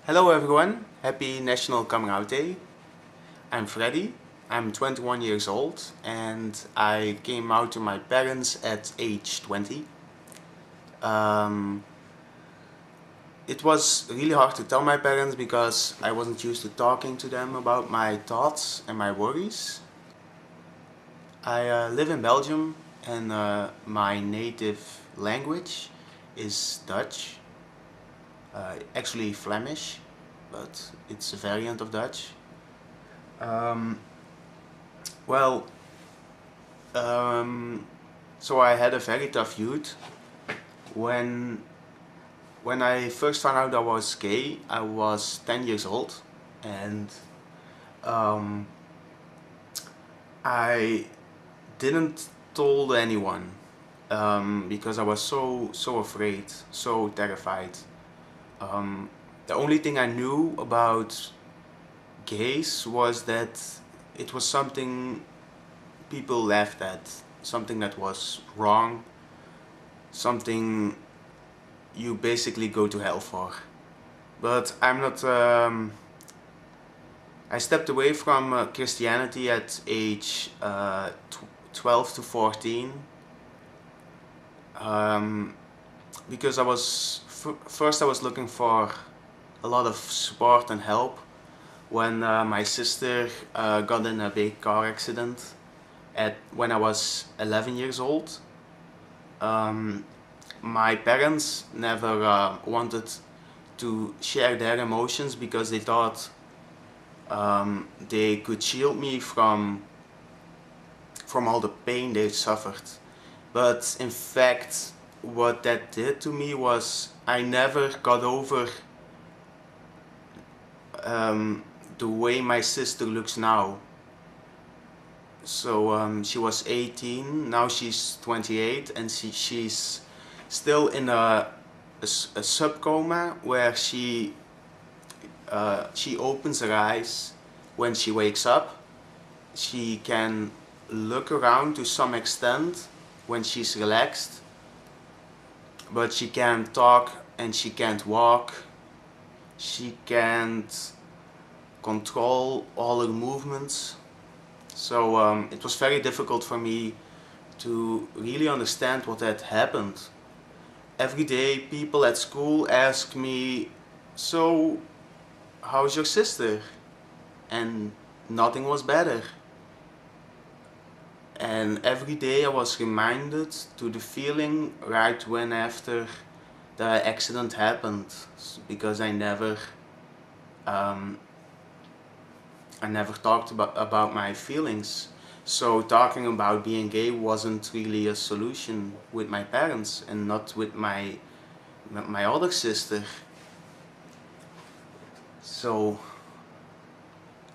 Hello everyone, happy National Coming Out Day. I'm Freddy, I'm 21 years old and I came out to my parents at age 20. It was really hard to tell my parents because I wasn't used to talking to them about my thoughts and my worries. I live in Belgium and my native language is Dutch, actually Flemish, but it's a variant of Dutch. Um, well, so I had a very tough youth. When I first found out I was gay, I was 10 years old, and um, I didn't told anyone because I was so afraid, so terrified. The only thing I knew about gays was that it was something people laughed at, something that was wrong, something you basically go to hell for. But I'm not. I stepped away from Christianity at age 12 to 14 because I was first I was looking for a lot of support and help when my sister got in a big car accident when I was 11 years old. My parents never wanted to share their emotions because they thought they could shield me from all the pain they suffered. But in fact, what that did to me was I never got over the way my sister looks now. So she was 18, now she's 28, and she's still in a subcoma where she opens her eyes when she wakes up. She can look around to some extent when she's relaxed, but she can't talk and she can't walk. She can't control all her movements. So it was very difficult for me to really understand what had happened. Every day people at school ask me, "So, how's your sister?" And nothing was better. And every day I was reminded to the feeling right when after the accident happened, because I never talked about my feelings. So talking about being gay wasn't really a solution with my parents and not with my other sister. So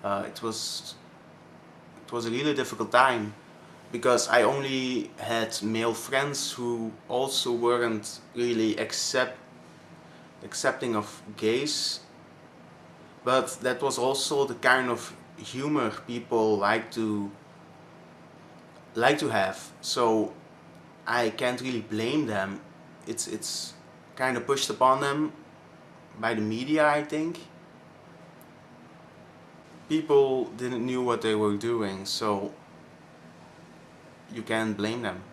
it was a really difficult time because I only had male friends who also weren't really accepting of gays. But that was also the kind of humor people like to have. So I can't really blame them. It's kind of pushed upon them by the media, I think. People didn't knew what they were doing, so you can't blame them.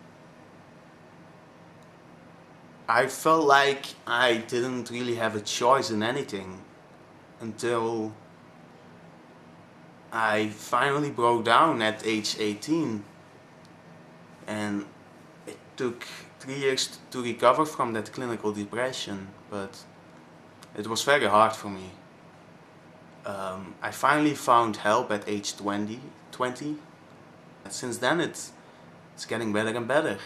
I felt like I didn't really have a choice in anything until I finally broke down at age 18, and it took 3 years to recover from that clinical depression, but it was very hard for me. I finally found help at age 20. Since then it's getting better and better.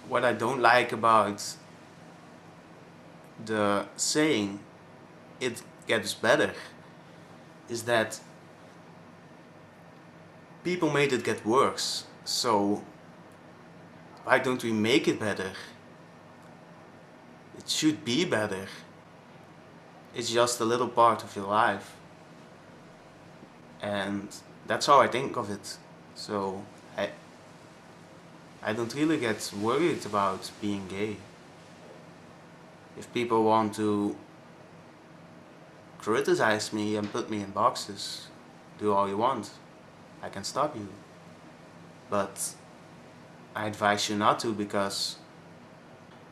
What I don't like about the saying "it gets better" is that people made it get worse, so why don't we make it better? It should be better. It's just a little part of your life, and that's how I think of it. So I, I don't really get worried about being gay. If people want to criticize me and put me in boxes, do all you want. I can stop you. But I advise you not to, because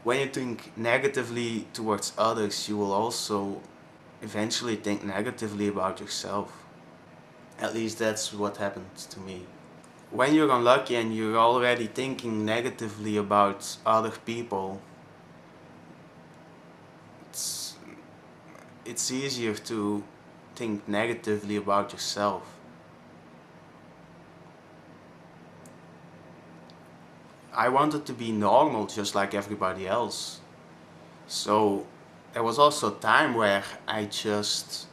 when you think negatively towards others, you will also eventually think negatively about yourself. At least that's what happened to me. When you're unlucky and you're already thinking negatively about other people, it's, it's easier to think negatively about yourself. I wanted to be normal just like everybody else. So there was also a time where I just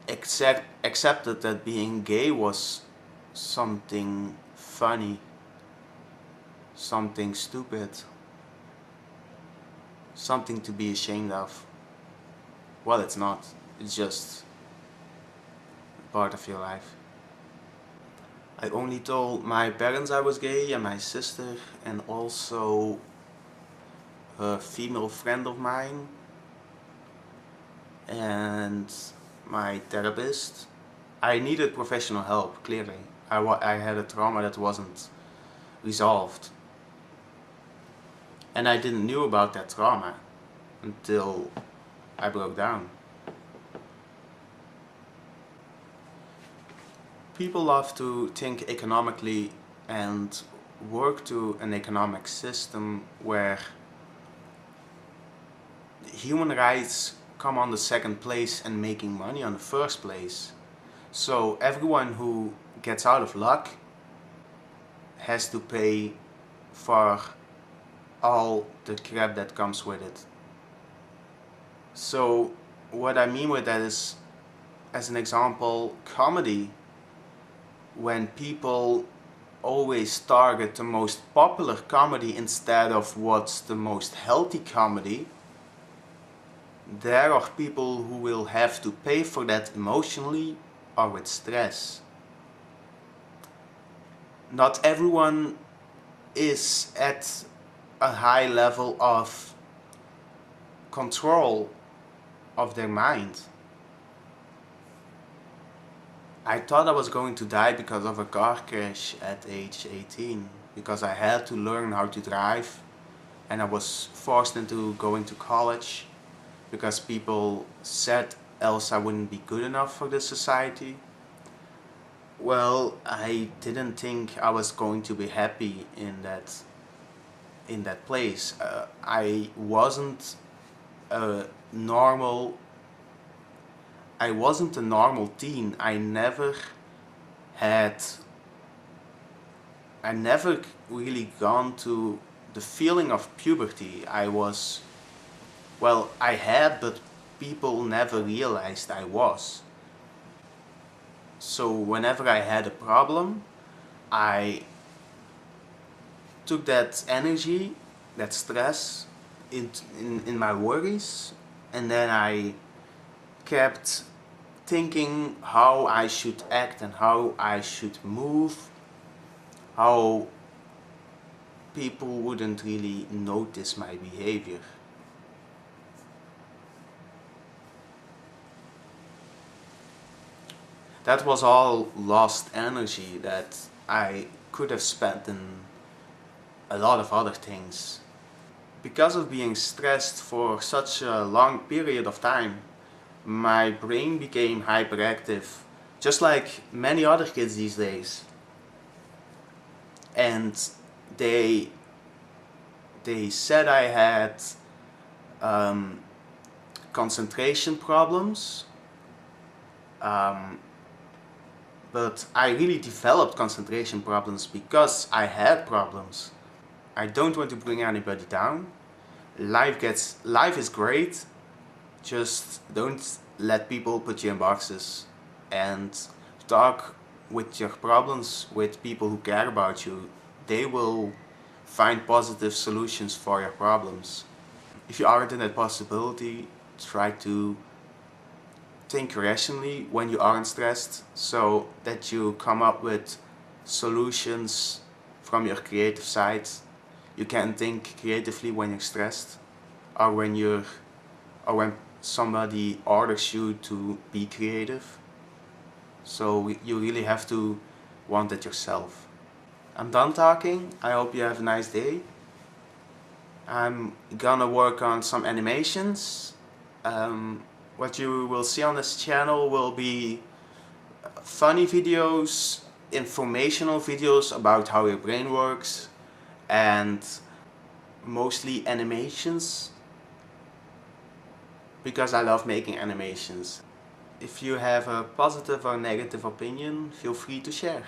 accepted that being gay was something funny, something stupid, something to be ashamed of. Well, it's not. It's just part of your life. I only told my parents I was gay, and my sister, and also a female friend of mine, and my therapist. I needed professional help, clearly. I had a trauma that wasn't resolved. And I didn't know about that trauma until I broke down. People love to think economically and work to an economic system where human rights come on the second place and making money on the first place. So everyone who gets out of luck has to pay for all the crap that comes with it. So what I mean with that is, as an example, comedy. When people always target the most popular comedy instead of what's the most healthy comedy, there are people who will have to pay for that emotionally or with stress. Not everyone is at a high level of control of their mind. I thought I was going to die because of a car crash at age 18, because I had to learn how to drive, and I was forced into going to college because people said else I wouldn't be good enough for this society. Well, I didn't think I was going to be happy in that place. I wasn't a normal teen. I never really gone to the feeling of puberty. I had, but people never realized I was. So whenever I had a problem, I took that energy, that stress, in my worries, and then I kept thinking how I should act and how I should move, how people wouldn't really notice my behavior. That was all lost energy that I could have spent in a lot of other things. Because of being stressed for such a long period of time, my brain became hyperactive, just like many other kids these days. And they said I had concentration problems, but I really developed concentration problems because I had problems. I don't want to bring anybody down. Life is great. Just don't let people put you in boxes, and talk with your problems with people who care about you. They will find positive solutions for your problems. If you aren't in that possibility, try to think rationally when you aren't stressed, so that you come up with solutions from your creative side. You can think creatively when you're stressed, or when somebody orders you to be creative. So you really have to want it yourself. I'm done talking. I hope you have a nice day. I'm gonna work on some animations. What you will see on this channel will be funny videos, informational videos about how your brain works, and mostly animations, because I love making animations. If you have a positive or negative opinion, feel free to share.